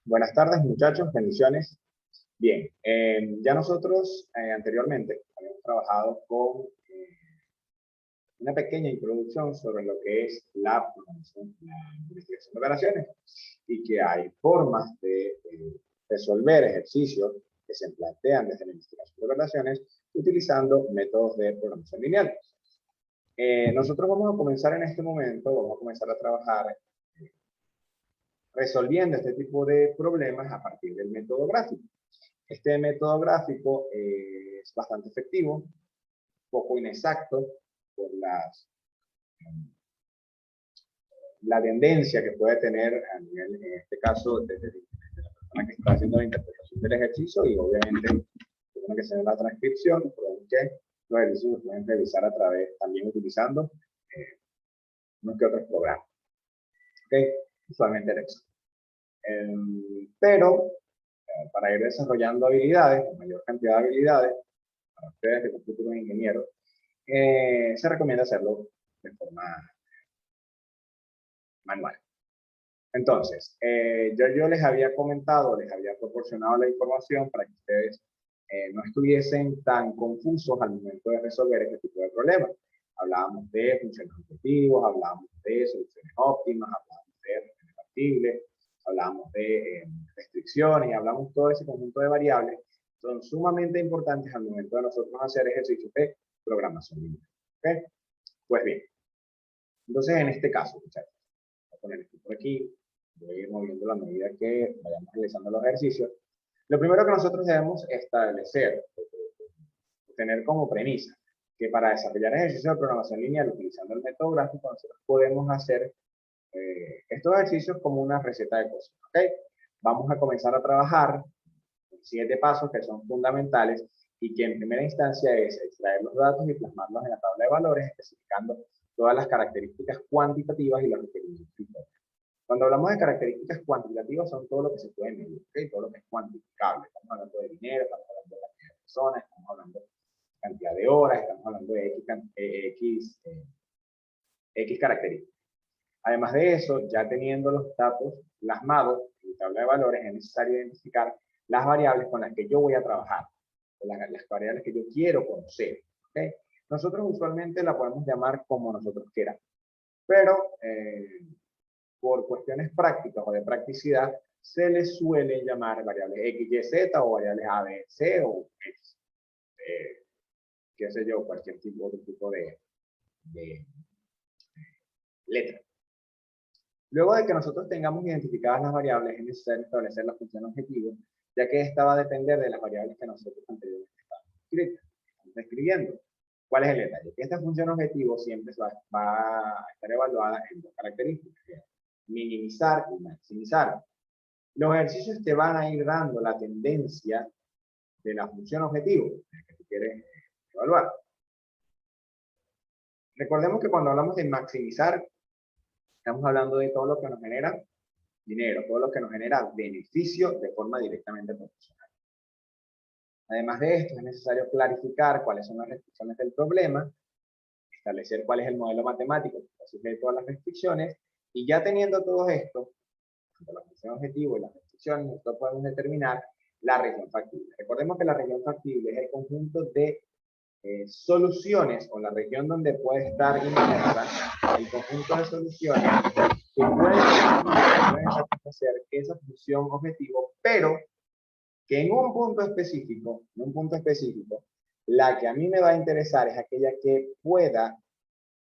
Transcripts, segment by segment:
Buenas tardes, muchachos, bendiciones. Bien, ya nosotros anteriormente habíamos trabajado con una pequeña introducción sobre lo que es la programación, la investigación de operaciones y que hay formas de resolver ejercicios que se plantean desde la investigación de operaciones utilizando métodos de programación lineal. Nosotros vamos a comenzar en este momento, vamos a comenzar a trabajar resolviendo este tipo de problemas a partir del método gráfico. Este método gráfico es bastante efectivo, poco inexacto por la tendencia que puede tener a nivel, en este caso, desde la persona que está haciendo la interpretación del ejercicio y obviamente tiene que ser la transcripción, por que los ejercicios los pueden revisar a través, también utilizando unos que otros programas. ¿Okay? Usualmente el Excel. Pero para ir desarrollando habilidades, la mayor cantidad de habilidades, para ustedes que son futuros ingenieros, se recomienda hacerlo de forma manual. Entonces, yo les había comentado, les había proporcionado la información para que ustedes no estuviesen tan confusos al momento de resolver este tipo de problemas. Hablábamos de funciones objetivos, hablábamos de soluciones óptimas, hablábamos de funciones factibles, hablábamos de restricciones y hablamos de todo ese conjunto de variables. Son sumamente importantes al momento de nosotros hacer ejercicios de programación lineal. ¿Okay? Pues bien, entonces en este caso, muchachos, voy a poner esto por aquí, voy a ir moviendo a medida que vayamos realizando los ejercicios. Lo primero que nosotros debemos establecer, tener como premisa, que para desarrollar ejercicios de programación lineal utilizando el método gráfico, nosotros podemos hacer estos ejercicios como una receta de cocina. ¿Okay? Vamos a comenzar a trabajar con 7 pasos que son fundamentales y que en primera instancia es extraer los datos y plasmarlos en la tabla de valores, especificando todas las características cuantitativas y los requerimientos. Cuando hablamos de características cuantitativas son todo lo que se puede medir, ¿okay? Todo lo que es cuantificable. Estamos hablando de dinero, estamos hablando de cantidad de personas, estamos hablando de cantidad de horas, estamos hablando de X características. Además de eso, ya teniendo los datos plasmados en la tabla de valores, es necesario identificar las variables con las que yo voy a trabajar, las variables que yo quiero conocer. ¿Okay? Nosotros usualmente la podemos llamar como nosotros queramos, pero por cuestiones prácticas o de practicidad, se les suele llamar variables X, Y, Z o variables A, B, C o X. Qué sé yo, cualquier tipo de letra. Luego de que nosotros tengamos identificadas las variables, es necesario establecer la función objetivo, ya que esta va a depender de las variables que nosotros anteriormente estamos escribiendo. ¿Cuál es el detalle? Que esta función objetivo siempre va a estar evaluada en dos características: minimizar y maximizar. Los ejercicios te van a ir dando la tendencia de la función objetivo que tú quieres evaluar. Recordemos que cuando hablamos de maximizar, estamos hablando de todo lo que nos genera dinero, todo lo que nos genera beneficio de forma directamente proporcional. Además de esto, es necesario clarificar cuáles son las restricciones del problema, establecer cuál es el modelo matemático que está sujeto a las restricciones, y ya teniendo todo esto, tanto la función objetivo y las restricciones, nosotros podemos determinar la región factible. Recordemos que la región factible es el conjunto de soluciones, o la región donde puede estar inmersa el conjunto de soluciones que pueden satisfacer esa función objetivo, pero que en un punto específico, la que a mí me va a interesar es aquella que pueda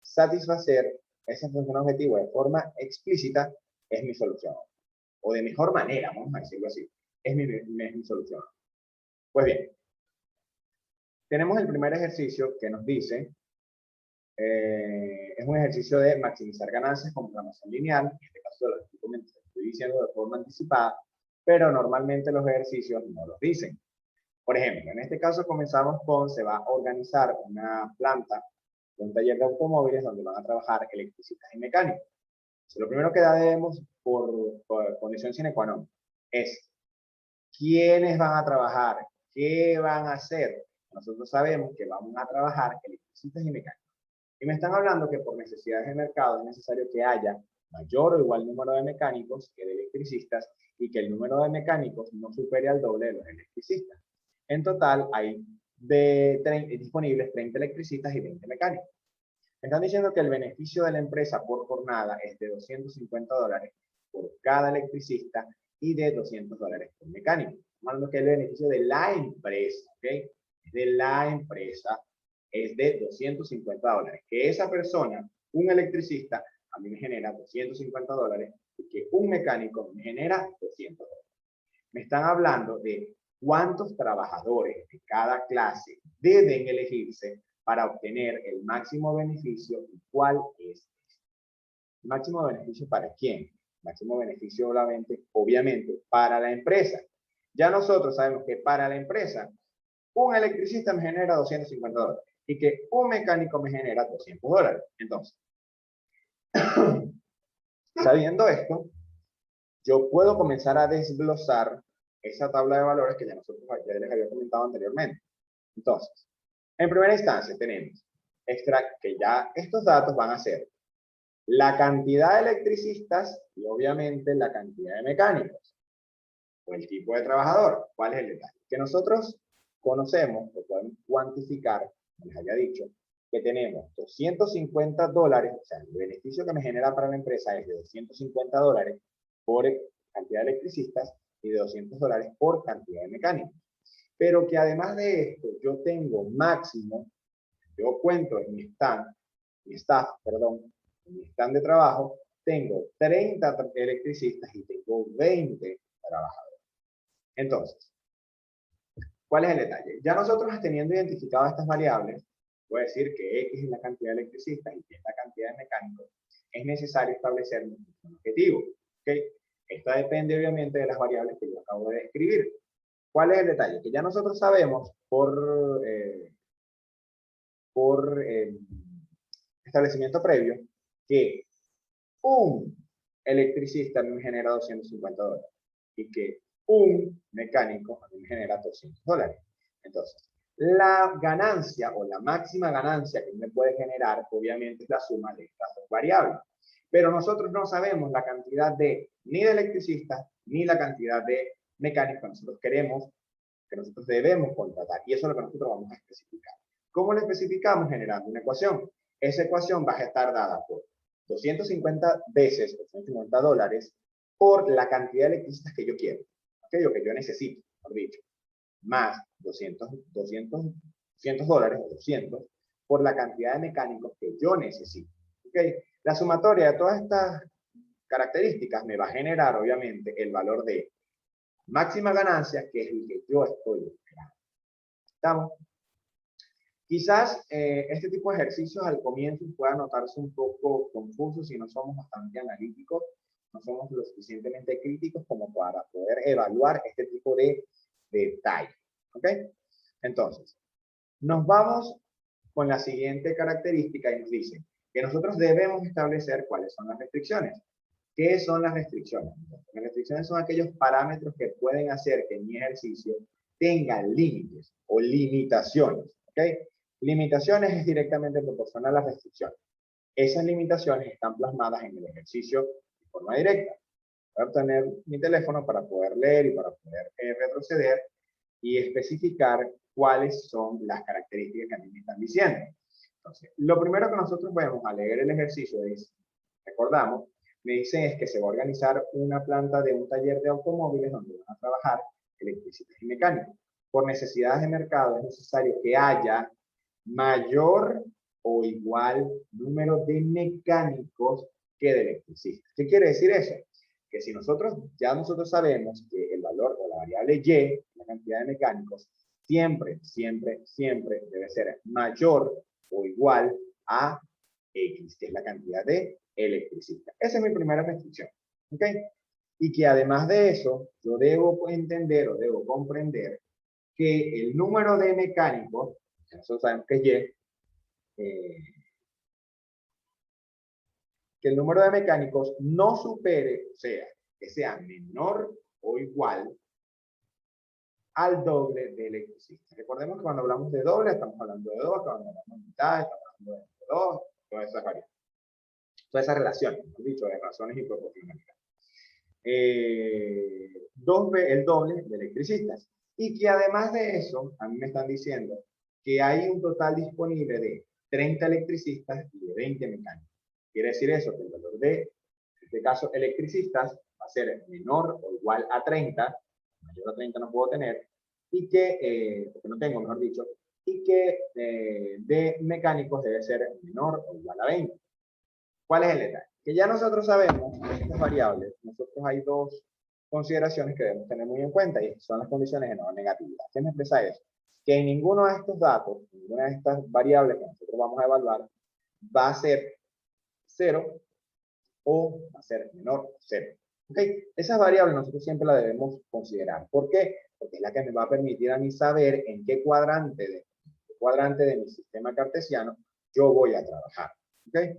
satisfacer esa función objetivo de forma explícita, es mi solución. O de mejor manera, vamos a decirlo así, es mi solución. Pues bien, tenemos el primer ejercicio que nos dice, es un ejercicio de maximizar ganancias con programación lineal, en este caso lo estoy diciendo de forma anticipada, pero normalmente los ejercicios no los dicen. Por ejemplo, en este caso comenzamos con, se va a organizar una planta, un taller de automóviles donde van a trabajar electricistas y mecánicos. Lo primero que debemos, por condición sine qua non, es quiénes van a trabajar, qué van a hacer. Nosotros sabemos que vamos a trabajar electricistas y mecánicos. Y me están hablando que por necesidades de mercado es necesario que haya mayor o igual número de mecánicos que de electricistas y que el número de mecánicos no supere al doble de los electricistas. En total hay disponibles 30 electricistas y 20 mecánicos. Me están diciendo que el beneficio de la empresa por jornada es de $250 por cada electricista y de $200 por mecánico. Estamos hablando que el beneficio de la empresa, ¿ok? De la empresa es de $250. Que esa persona, un electricista, a mí me genera $250 y que un mecánico me genera $200. Me están hablando de cuántos trabajadores de cada clase deben elegirse para obtener el máximo beneficio y cuál es. ¿El máximo beneficio para quién? El máximo beneficio obviamente para la empresa. Ya nosotros sabemos que para la empresa un electricista me genera $250 y que un mecánico me genera $200. Entonces, sabiendo esto, yo puedo comenzar a desglosar esa tabla de valores que ya les había comentado anteriormente. Entonces, en primera instancia tenemos que ya estos datos van a ser la cantidad de electricistas y obviamente la cantidad de mecánicos o el tipo de trabajador. ¿Cuál es el detalle? Que nosotros conocemos o podemos cuantificar, como les había dicho, que tenemos $250, o sea, el beneficio que me genera para la empresa es de $250 por cantidad de electricistas y de $200 por cantidad de mecánicos. Pero que además de esto, yo tengo máximo, yo cuento en mi staff, en mi stand de trabajo, tengo 30 electricistas y tengo 20 trabajadores. Entonces, ¿cuál es el detalle? Ya nosotros teniendo identificado estas variables, voy a decir que X es la cantidad de electricistas y que es la cantidad de mecánicos, es necesario establecer un objetivo. ¿Okay? Esto depende obviamente de las variables que yo acabo de describir. ¿Cuál es el detalle? Que ya nosotros sabemos por establecimiento previo que un electricista me genera $250 y que un mecánico a mí me genera $200. Entonces, la ganancia o la máxima ganancia que me puede generar, obviamente, es la suma de estas dos variables. Pero nosotros no sabemos la cantidad ni de electricistas ni la cantidad de mecánicos que nosotros queremos, que nosotros debemos contratar. Y eso es lo que nosotros vamos a especificar. ¿Cómo lo especificamos? Generando una ecuación. Esa ecuación va a estar dada por 250 veces, $250, por la cantidad de electricistas que yo quiero, aquello que yo necesito, por dicho, más $200 o 200 por la cantidad de mecánicos que yo necesito. ¿Okay? La sumatoria de todas estas características me va a generar, obviamente, el valor de máxima ganancia, que es el que yo estoy esperando. ¿Estamos? Quizás este tipo de ejercicios al comienzo pueda notarse un poco confuso si no somos bastante analíticos, no somos lo suficientemente críticos como para poder evaluar este tipo de detalles. ¿Ok? Entonces, nos vamos con la siguiente característica y nos dice que nosotros debemos establecer cuáles son las restricciones. ¿Qué son las restricciones? Las restricciones son aquellos parámetros que pueden hacer que mi ejercicio tenga límites o limitaciones. ¿Ok? Limitaciones es directamente proporcional a las restricciones. Esas limitaciones están plasmadas en el ejercicio de forma directa. Voy a obtener mi teléfono para poder leer y para poder retroceder y especificar cuáles son las características que a mí me están diciendo. Entonces, lo primero que nosotros vemos al leer el ejercicio es, recordamos, me dicen es que se va a organizar una planta de un taller de automóviles donde van a trabajar electricistas y mecánicos. Por necesidades de mercado es necesario que haya mayor o igual número de mecánicos que de electricistas. ¿Qué quiere decir eso? Que si nosotros sabemos que el valor o la variable Y, la cantidad de mecánicos, siempre debe ser mayor o igual a X, que es la cantidad de electricistas. Esa es mi primera restricción. ¿Ok? Y que además de eso, yo debo entender o debo comprender que el número de mecánicos, nosotros sabemos que es Y, que el número de mecánicos no supere, o sea, que sea menor o igual al doble de electricistas. Recordemos que cuando hablamos de doble, estamos hablando de 2, cuando hablamos de mitad, estamos hablando de 2, todas esas variables. todas esas relaciones, mejor dicho, de razones y proporcionalidad. El doble de electricistas. Y que además de eso, a mí me están diciendo que hay un total disponible de 30 electricistas y de 20 mecánicos. Quiere decir eso, que el valor de, en este caso, electricistas va a ser menor o igual a 30, mayor a 30 no puedo tener, y que, porque no tengo, mejor dicho, y que de mecánicos debe ser menor o igual a 20. ¿Cuál es el detalle? Que ya nosotros sabemos que estas variables, nosotros hay dos consideraciones que debemos tener muy en cuenta y son las condiciones de no negatividad. ¿Qué me expresa eso? Que en ninguno de estos datos, ninguna de estas variables que nosotros vamos a evaluar, va a ser 0 o va a ser menor a 0. ¿Okay? Esas variables nosotros siempre las debemos considerar. ¿Por qué? Porque es la que me va a permitir a mí saber en qué cuadrante de mi sistema cartesiano yo voy a trabajar. ¿Okay?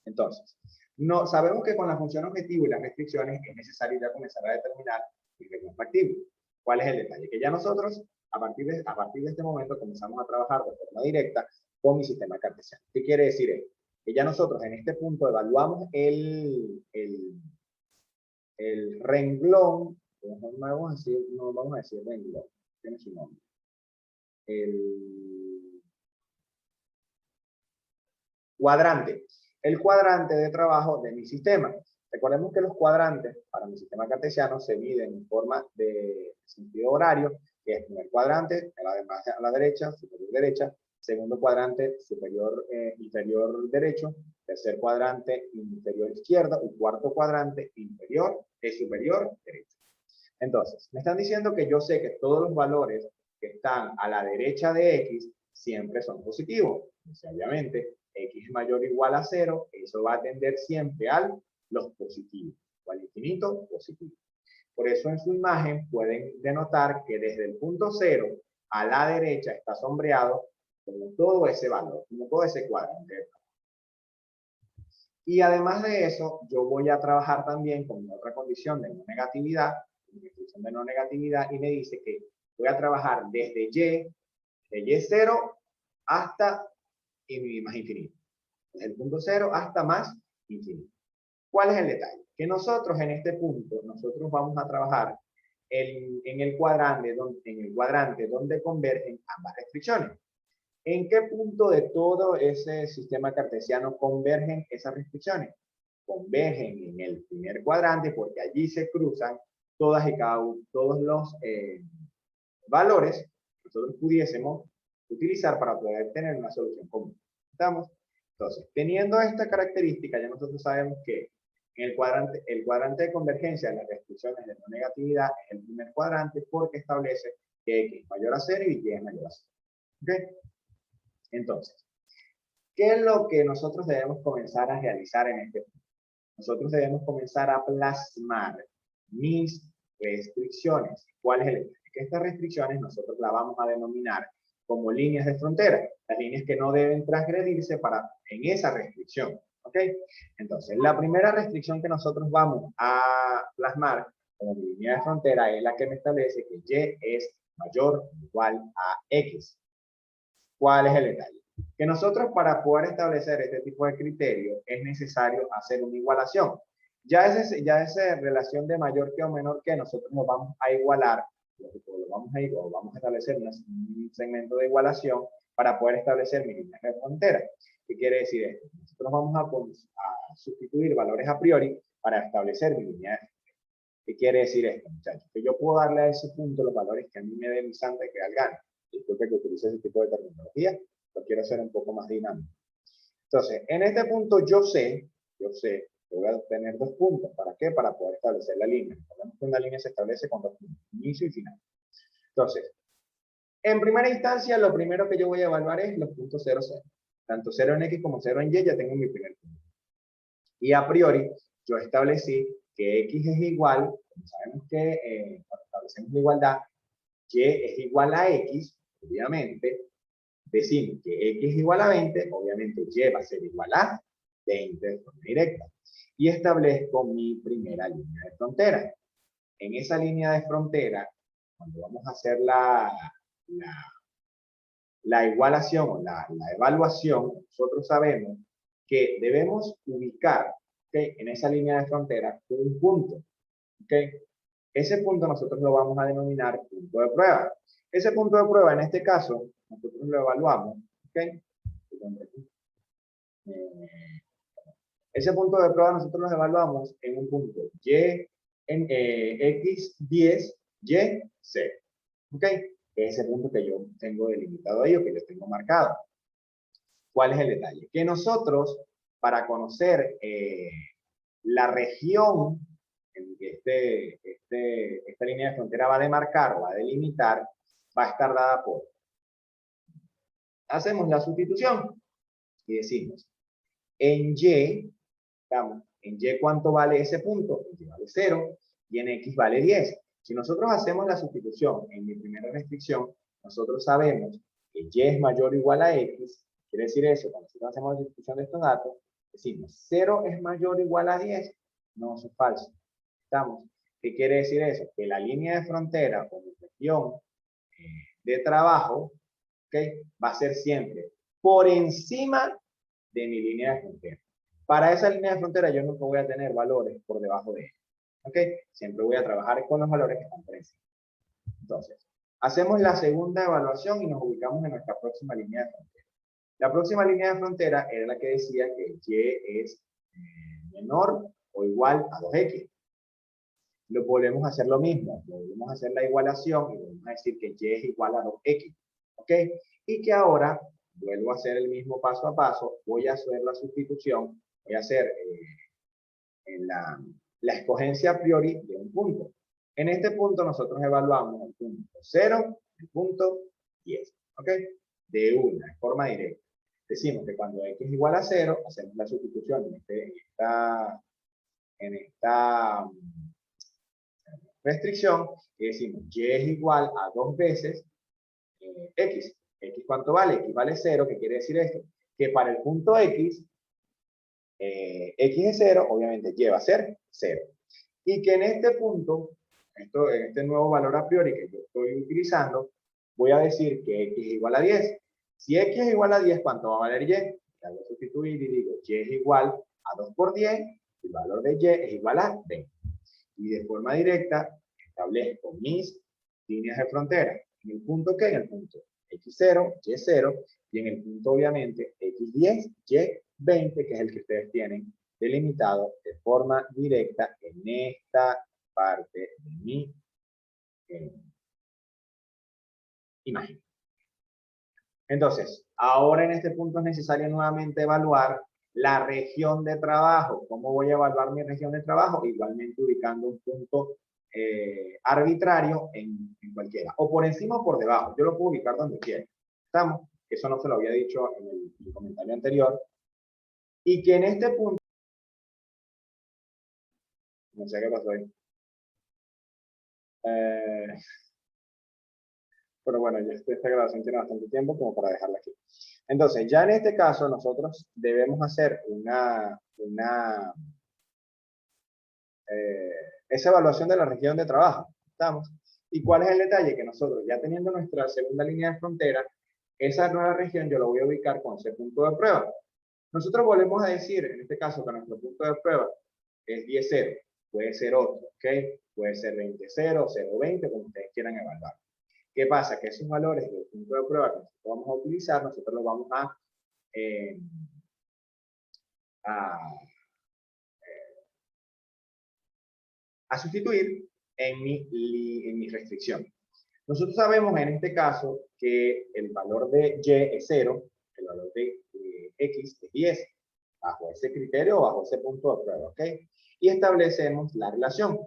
Entonces, no, sabemos que con la función objetivo y las restricciones es necesario ya comenzar a determinar el recurso activo. ¿Cuál es el detalle? Que ya nosotros, a partir de este momento, comenzamos a trabajar de forma directa con mi sistema cartesiano. ¿Qué quiere decir esto? Que ya nosotros en este punto evaluamos el renglón, no vamos a decir renglón, tiene su nombre. El cuadrante. El cuadrante de trabajo de mi sistema. Recordemos que los cuadrantes para mi sistema cartesiano se miden en forma de sentido horario, que es primer cuadrante, a la derecha, superior derecha, segundo cuadrante, superior inferior derecho, tercer cuadrante, inferior izquierda, y cuarto cuadrante, superior derecho. Entonces, me están diciendo que yo sé que todos los valores que están a la derecha de X siempre son positivos. Obviamente, X es mayor o igual a 0, eso va a tender siempre a los positivos, o al infinito positivo. Por eso en su imagen pueden denotar que desde el punto 0 a la derecha está sombreado como todo ese valor, como todo ese cuadrante. Y además de eso, yo voy a trabajar también con otra condición de no negatividad, y me dice que voy a trabajar desde de Y0 hasta más infinito. Desde el punto 0 hasta más infinito. ¿Cuál es el detalle? Que nosotros en este punto, nosotros vamos a trabajar en el cuadrante donde convergen ambas restricciones. ¿En qué punto de todo ese sistema cartesiano convergen esas restricciones? Convergen en el primer cuadrante porque allí se cruzan todos los valores que nosotros pudiésemos utilizar para poder tener una solución común. ¿Estamos? Entonces, teniendo esta característica, ya nosotros sabemos que en el cuadrante de convergencia de las restricciones de no negatividad es el primer cuadrante porque establece que X es mayor a 0 y Y es mayor a 0. ¿Okay? Entonces, ¿qué es lo que nosotros debemos comenzar a realizar en este punto? Nosotros debemos comenzar a plasmar mis restricciones. ¿Cuál es el detalle? Que estas restricciones nosotros las vamos a denominar como líneas de frontera, las líneas que no deben transgredirse en esa restricción. ¿Ok? Entonces, la primera restricción que nosotros vamos a plasmar como línea de frontera es la que me establece que Y es mayor o igual a X. ¿Cuál es el detalle? Que nosotros para poder establecer este tipo de criterio es necesario hacer una igualación. Ya esa relación de mayor que o menor que nosotros nos vamos a igualar, vamos a establecer un segmento de igualación para poder establecer mi línea de frontera. ¿Qué quiere decir esto? Nosotros vamos a sustituir valores a priori para establecer mi línea de frontera. ¿Qué quiere decir esto, muchachos? Que yo puedo darle a ese punto los valores que a mí me den antes que al gane. Disculpe que utilice ese tipo de terminología, lo quiero hacer un poco más dinámico. Entonces, en este punto yo sé que voy a tener dos puntos. ¿Para qué? Para poder establecer la línea. Recordemos que una línea se establece con dos puntos, inicio y final. Entonces, en primera instancia, lo primero que yo voy a evaluar es los puntos 0, 0. Tanto 0 en X como 0 en Y ya tengo mi primer punto. Y a priori, yo establecí que X es igual, como sabemos que cuando establecemos la igualdad, Y es igual a X, obviamente, decimos que X es igual a 20, obviamente Y va a ser igual a 20 de forma directa. Y establezco mi primera línea de frontera. En esa línea de frontera, cuando vamos a hacer la igualación o la evaluación, nosotros sabemos que debemos ubicar, ¿okay?, en esa línea de frontera un punto. ¿Okay? Ese punto nosotros lo vamos a denominar punto de prueba. Ese punto de prueba, en este caso, nosotros lo evaluamos. ¿Okay? Ese punto de prueba nosotros lo evaluamos en un punto y, en x10, y, c. ¿Ok? Ese punto que yo tengo delimitado ahí o que yo tengo marcado. ¿Cuál es el detalle? Que nosotros, para conocer la región en que esta línea de frontera va a demarcar o va a delimitar, va a estar dada por. Hacemos la sustitución y decimos, en Y, en Y ¿cuánto vale ese punto? En Y vale 0 y en X vale 10. Si nosotros hacemos la sustitución en mi primera restricción, nosotros sabemos que Y es mayor o igual a X. Quiere decir eso, cuando nosotros hacemos la sustitución de estos datos, decimos 0 es mayor o igual a 10. No, eso es falso. ¿Estamos? ¿Qué quiere decir eso? Que la línea de frontera o mi región de trabajo, ¿okay?, va a ser siempre por encima de mi línea de frontera. Para esa línea de frontera yo nunca voy a tener valores por debajo de ella. ¿Ok? Siempre voy a trabajar con los valores que están por encima. Entonces, hacemos la segunda evaluación y nos ubicamos en nuestra próxima línea de frontera. La próxima línea de frontera era la que decía que Y es menor o igual a 2X. Lo volvemos a hacer lo mismo. Volvemos a hacer la igualación y volvemos a decir que Y es igual a 2X. ¿Ok? Y que ahora vuelvo a hacer el mismo paso a paso. Voy a hacer la sustitución. Voy a hacer la escogencia a priori de un punto. En este punto nosotros evaluamos el punto 0, el punto 10. ¿Ok? De una forma directa. Decimos que cuando X es igual a 0, hacemos la sustitución en esta restricción y decimos Y es igual a 2 veces X. ¿X cuánto vale? X vale 0. ¿Qué quiere decir esto? Que para el punto X, X es 0, obviamente Y va a ser 0. Y que en este punto, en este nuevo valor a priori que yo estoy utilizando, voy a decir que X es igual a 10. Si X es igual a 10, ¿cuánto va a valer Y? Le hago sustituir y digo Y es igual a 2 por 10, el valor de Y es igual a 20. Y de forma directa establezco mis líneas de frontera. En el punto ¿qué? En el punto X0, Y0, y en el punto obviamente X10, Y20, que es el que ustedes tienen delimitado de forma directa en esta parte de mi imagen. Entonces, ahora en este punto es necesario nuevamente evaluar la región de trabajo. ¿Cómo voy a evaluar mi región de trabajo? Igualmente ubicando un punto arbitrario en cualquiera. O por encima o por debajo. Yo lo puedo ubicar donde quiera. ¿Estamos? Eso no se lo había dicho en el comentario anterior. Y que en este punto... No sé qué pasó ahí. Pero bueno, ya esta grabación tiene bastante tiempo como para dejarla aquí. Entonces, ya en este caso, nosotros debemos hacer esa evaluación de la región de trabajo. ¿Estamos? ¿Y cuál es el detalle? Que nosotros, ya teniendo nuestra segunda línea de frontera, esa nueva región yo la voy a ubicar con ese punto de prueba. Nosotros volvemos a decir, en este caso, que nuestro punto de prueba es 10-0. Puede ser otro, ¿ok? Puede ser 20-0, 0-20, como ustedes quieran evaluar. ¿Qué pasa? Que esos valores del punto de prueba que nosotros vamos a utilizar, nosotros los vamos a sustituir en mi restricción. Nosotros sabemos en este caso que el valor de Y es 0, el valor de X es 10, bajo ese criterio o bajo ese punto de prueba, ¿ok? Y establecemos la relación.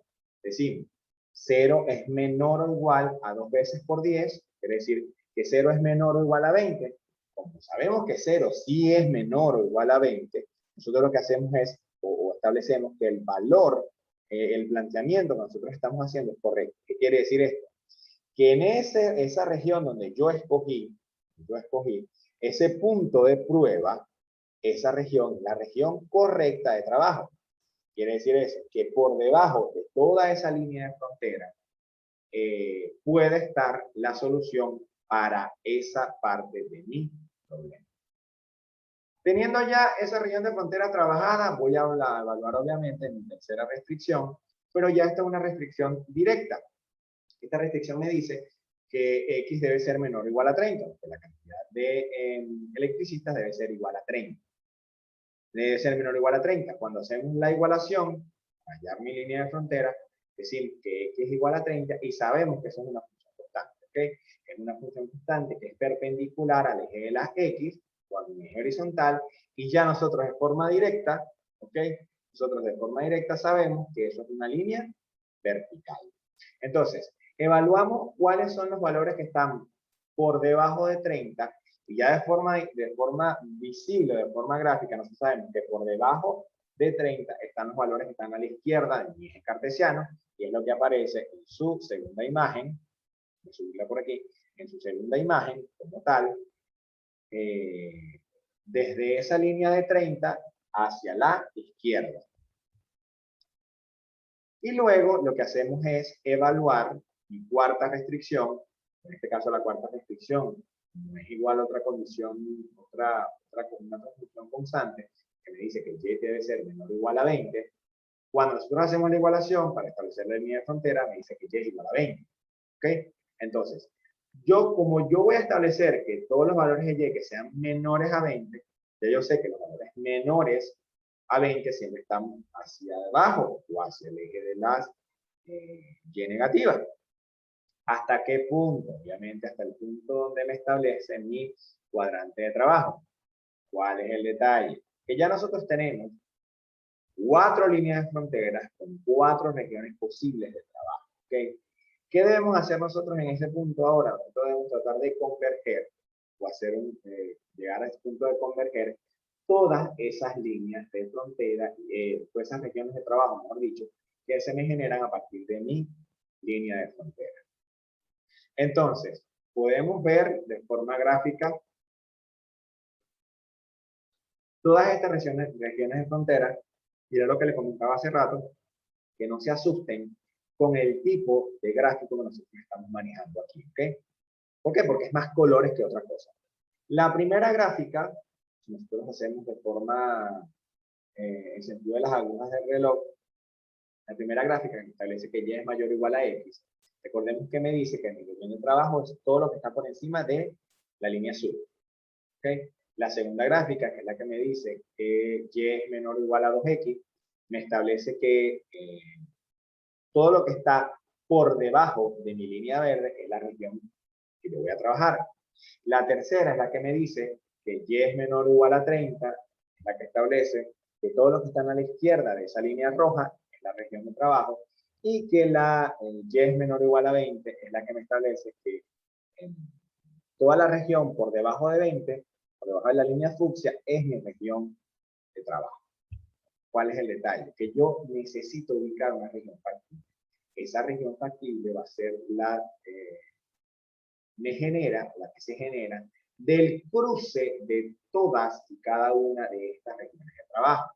Decimos, 0 es menor o igual a 2 veces por 10, quiere decir que 0 es menor o igual a 20. Como sabemos que 0 sí es menor o igual a 20, nosotros lo que hacemos es, o establecemos que el valor, el planteamiento que nosotros estamos haciendo es correcto. ¿Qué quiere decir esto? Que en esa región donde yo escogí ese punto de prueba, esa región, la región correcta de trabajo. Quiere decir eso, que por debajo de toda esa línea de frontera puede estar la solución para esa parte de mi problema. Teniendo ya esa región de frontera trabajada, voy a evaluar obviamente mi tercera restricción, pero ya esta es una restricción directa. Esta restricción me dice que X debe ser menor o igual a 30, que la cantidad de electricistas debe ser igual a 30. Debe ser menor o igual a 30. Cuando hacemos la igualación, hallar mi línea de frontera, decimos que X es igual a 30 y sabemos que eso es una función constante. ¿Okay? Es una función constante que es perpendicular al eje de las X o a mi eje horizontal y ya nosotros de forma directa, ¿ok? Nosotros de forma directa sabemos que eso es una línea vertical. Entonces, evaluamos cuáles son los valores que están por debajo de 30 y ya de forma visible, de forma gráfica, nosotros sabemos que por debajo de 30 están los valores que están a la izquierda del eje cartesiano y es lo que aparece en su segunda imagen. Voy a subirla por aquí. En su segunda imagen, como tal, desde esa línea de 30 hacia la izquierda. Y luego lo que hacemos es evaluar mi cuarta restricción. En este caso, la cuarta restricción no es igual a otra condición, una condición constante, que me dice que Y debe ser menor o igual a 20. Cuando nosotros hacemos la igualación para establecer la línea de frontera, me dice que Y es igual a 20. ¿Ok? Entonces, como yo voy a establecer que todos los valores de Y que sean menores a 20, ya yo sé que los valores menores a 20 siempre están hacia abajo o hacia el eje de las Y negativas. ¿Hasta qué punto? Obviamente hasta el punto donde me establece mi cuadrante de trabajo. ¿Cuál es el detalle? Que ya nosotros tenemos 4 líneas de fronteras con 4 regiones posibles de trabajo. ¿Okay? ¿Qué debemos hacer nosotros en ese punto ahora? Nosotros debemos tratar de converger o llegar a ese punto de converger todas esas líneas de frontera, todas esas regiones de trabajo, mejor dicho, que se me generan a partir de mi línea de frontera. Entonces, podemos ver de forma gráfica todas estas regiones de frontera, y era lo que les comentaba hace rato, que no se asusten con el tipo de gráfico que nosotros estamos manejando aquí, ¿ok? ¿Por qué? Porque es más colores que otra cosa. La primera gráfica, si nosotros hacemos de forma, en sentido de las agujas del reloj, la primera gráfica que establece que Y es mayor o igual a X, recordemos que me dice que mi región de trabajo es todo lo que está por encima de la línea azul. ¿Okay? La segunda gráfica, que es la que me dice que Y es menor o igual a 2X, me establece que todo lo que está por debajo de mi línea verde es la región que yo voy a trabajar. La tercera es la que me dice que Y es menor o igual a 30, es la que establece que todos los que están a la izquierda de esa línea roja es la región de trabajo y que Y es menor o igual a 20 es la que me establece que en toda la región por debajo de 20, por debajo de la línea fucsia, es mi región de trabajo. ¿Cuál es el detalle? Que yo necesito ubicar una región factible. Esa región factible va a ser la que se genera del cruce de todas y cada una de estas regiones de trabajo.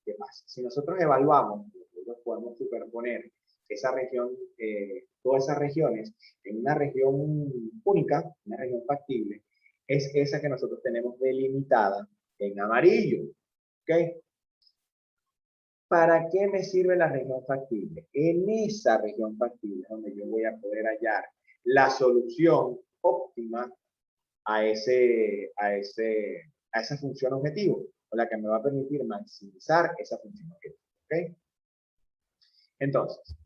¿Qué pasa? Si nosotros evaluamos, nosotros podemos superponer esa región, todas esas regiones en una región única, una región factible, es esa que nosotros tenemos delimitada en amarillo. ¿Ok? ¿Para qué me sirve la región factible? En esa región factible es donde yo voy a poder hallar la solución óptima a esa función objetivo, o la que me va a permitir maximizar esa función objetivo. ¿Okay? Entonces,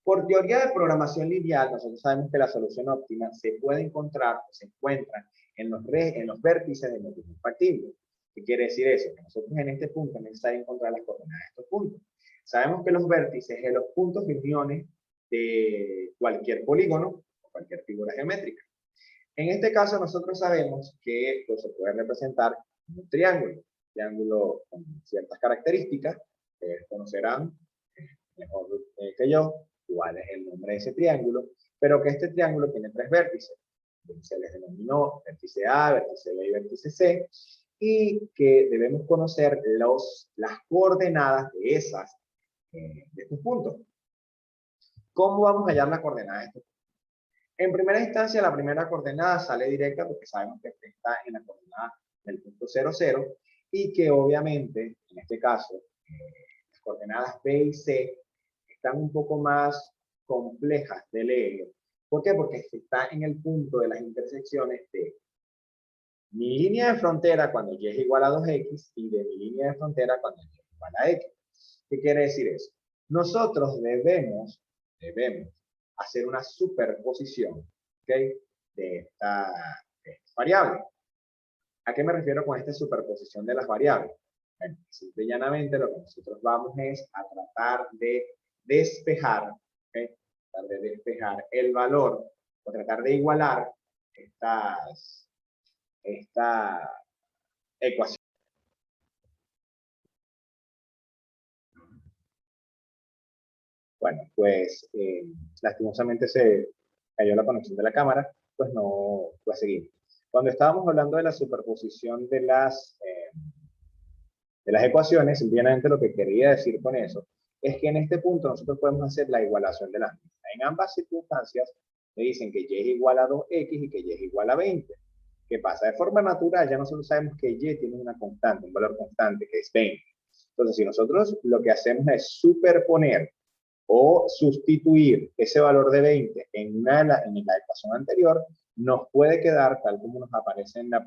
por teoría de programación lineal, nosotros sabemos que la solución óptima se puede encontrar o se encuentra en los vértices de la región factible. ¿Qué quiere decir eso? Que nosotros en este punto necesitamos encontrar las coordenadas de estos puntos. Sabemos que los vértices son los puntos de uniones de cualquier polígono o cualquier figura geométrica. En este caso, nosotros sabemos que esto se puede representar como un triángulo con ciertas características, que conocerán mejor que yo cuál es el nombre de ese triángulo, pero que este triángulo tiene 3 vértices. Se les denominó vértice A, vértice B y vértice C, y que debemos conocer las coordenadas de estos puntos. ¿Cómo vamos a hallar las coordenadas de estos puntos? En primera instancia, la primera coordenada sale directa porque sabemos que está en la coordenada del punto 0, 0, y que obviamente, en este caso, las coordenadas B y C están un poco más complejas de leer. ¿Por qué? Porque está en el punto de las intersecciones de mi línea de frontera cuando y es igual a 2x y de mi línea de frontera cuando y es igual a x. ¿Qué quiere decir eso? Nosotros debemos hacer una superposición, ¿okay? de esta variable. ¿A qué me refiero con esta superposición de las variables? Bueno, simple y llanamente lo que nosotros vamos es a tratar de despejar, ¿okay? Tratar de despejar el valor o tratar de igualar esta ecuación. Bueno, pues lastimosamente se cayó la conexión de la cámara, pues no puede seguir. Cuando estábamos hablando de la superposición de las ecuaciones, simplemente lo que quería decir con eso es que en este punto nosotros podemos hacer la igualación de las mismas. En ambas circunstancias me dicen que y es igual a 2x y que y es igual a 20. ¿Qué pasa? De forma natural ya nosotros sabemos que y tiene una constante, un valor constante, que es 20. Entonces, si nosotros lo que hacemos es superponer o sustituir ese valor de 20 en la ecuación anterior, nos puede quedar tal como nos aparece en la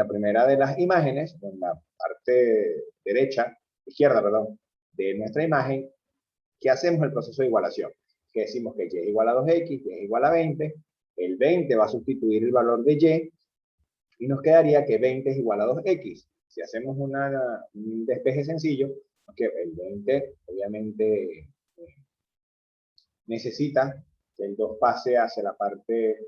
primera de las imágenes, en la parte izquierda, perdón, de nuestra imagen, que hacemos el proceso de igualación. Que decimos que y es igual a 2x, y es igual a 20, el 20 va a sustituir el valor de y nos quedaría que 20 es igual a 2x. Si hacemos un despeje sencillo, que el 20 obviamente necesita que el 2 pase hacia la parte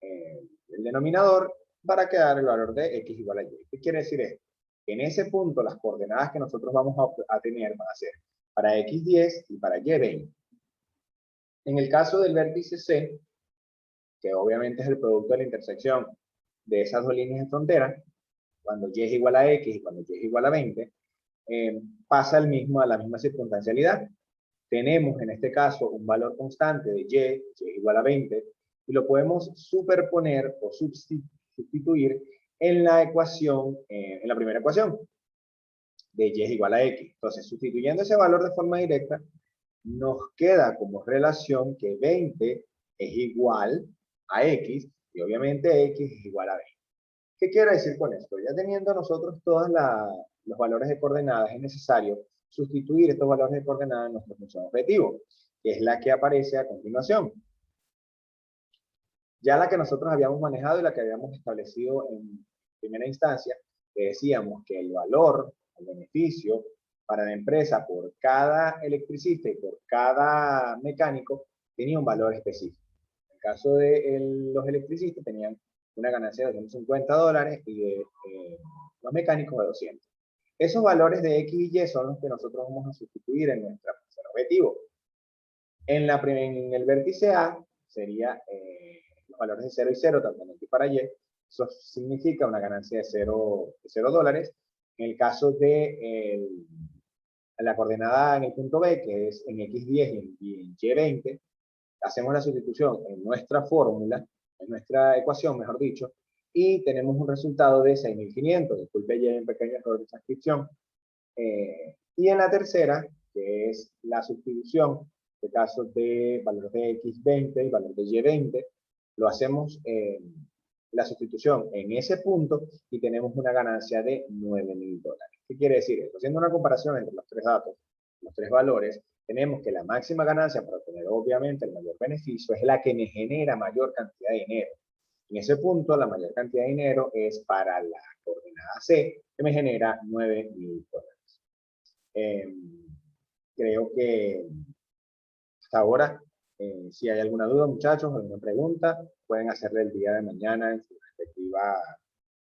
del denominador para quedar el valor de x igual a y. ¿Qué quiere decir esto? Que en ese punto las coordenadas que nosotros vamos a tener van a ser para x10 y para y20. En el caso del vértice C, que obviamente es el producto de la intersección de esas dos líneas de frontera, cuando y es igual a x y cuando y es igual a 20, pasa a la misma circunstancialidad. Tenemos en este caso un valor constante de y es igual a 20, y lo podemos superponer o sustituir en la ecuación, en la primera ecuación, de y es igual a x. Entonces, sustituyendo ese valor de forma directa, nos queda como relación que 20 es igual a x, y obviamente x es igual a 20. ¿Qué quiero decir con esto? Ya teniendo nosotros todos los valores de coordenadas, es necesario sustituir estos valores de coordenadas en nuestra función objetivo, que es la que aparece a continuación. Ya la que nosotros habíamos manejado y la que habíamos establecido en primera instancia, que decíamos que el valor, el beneficio para la empresa por cada electricista y por cada mecánico tenía un valor específico. En el caso de los electricistas tenían una ganancia de $250 y de los mecánicos de 200. Esos valores de X y Y son los que nosotros vamos a sustituir en nuestra función objetivo. En el vértice A sería los valores de 0 y 0, tanto en X para Y. Eso significa una ganancia de 0 dólares. En el caso de la coordenada en el punto B, que es en X10 y en Y20, hacemos la sustitución en nuestra fórmula, en nuestra ecuación, mejor dicho, y tenemos un resultado de 6.500. Disculpe, ya hay un pequeño error de transcripción. Y en la tercera, que es la sustitución de casos de valor de X20 y valor de Y20, lo hacemos la sustitución en ese punto y tenemos una ganancia de $9.000. ¿Qué quiere decir esto? Haciendo una comparación entre los tres datos, los tres valores, tenemos que la máxima ganancia para obtener obviamente el mayor beneficio es la que me genera mayor cantidad de dinero. En ese punto, la mayor cantidad de dinero es para la coordenada C, que me genera $9.000. Creo que hasta ahora, si hay alguna duda, muchachos, alguna pregunta, pueden hacerle el día de mañana en su respectiva,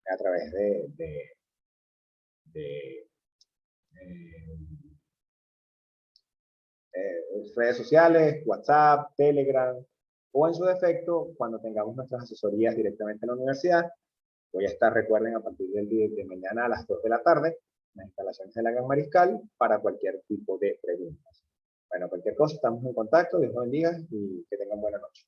a través de redes sociales, WhatsApp, Telegram, o en su defecto, cuando tengamos nuestras asesorías directamente en la universidad. Voy a estar, recuerden, a partir del día de mañana a las 2 de la tarde, en las instalaciones de la Gran Mariscal, para cualquier tipo de preguntas. Bueno, cualquier cosa, estamos en contacto. Dios los bendiga y que tengan buena noche.